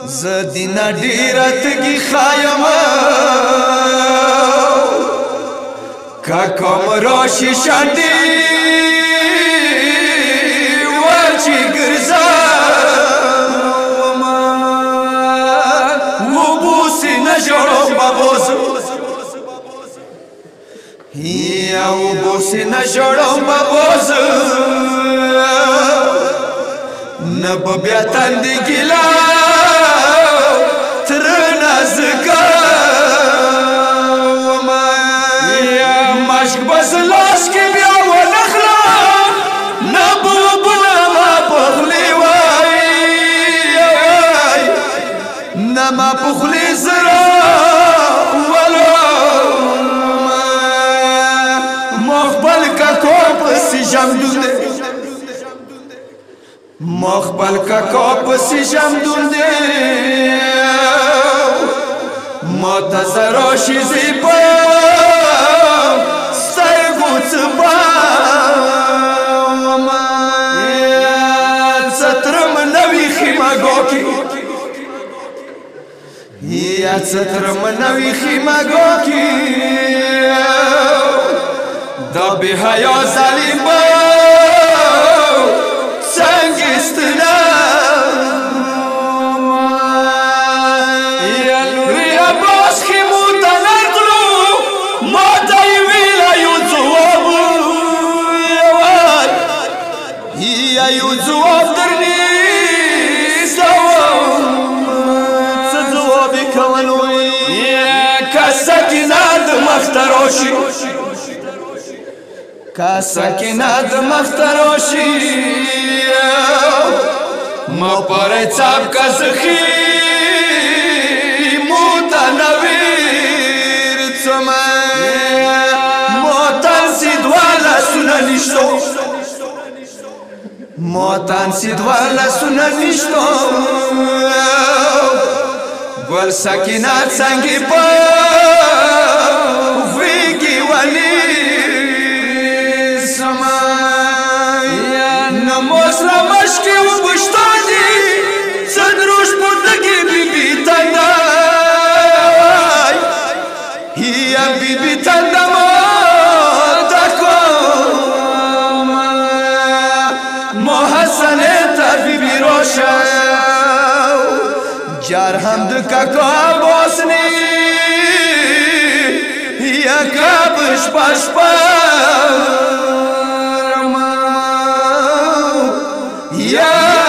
زدینا ډیرت کی خایم کا کوم روشی شاندی ورچی ګرځا و بوسی نجړو بابوز یا و بوسی نجړو بابوز نب بیا تند ګلا تر نازکا وما یا مشک بس لاس کې بیا ونخلا نب بلا ما بخلی وای نما بخلی زرا ولا مخبل کا کوپ سی جمدون مخبل کا کوپ سی جمدون دے متزرو شیزی پا سرگوت با سترم نوی خیمگو کی یا سترم نوی خیمگو کی دا بی حیا ظالم با سنگستنا یا لوری عباس خیموتا نرگلو ما تایویلا یو زواب یا یو زواب درنیز څه زوابی کولوی که سکینه د مختروشی کا سکینه د مختروشی ما پر چاپ کا زخی موتا نویر چما موتان سیدوالا سنا نشتو موتان سیدوالا سنا نشتو گل سکینه څنګه په ویږي ونی مشکی و بشتادی صدروش پردگی بی بی تندای یا بی بی تندمان تکم محسنه تا بی بی روشا جار حمد ککا باسنی یا کبش پشپا Yeah!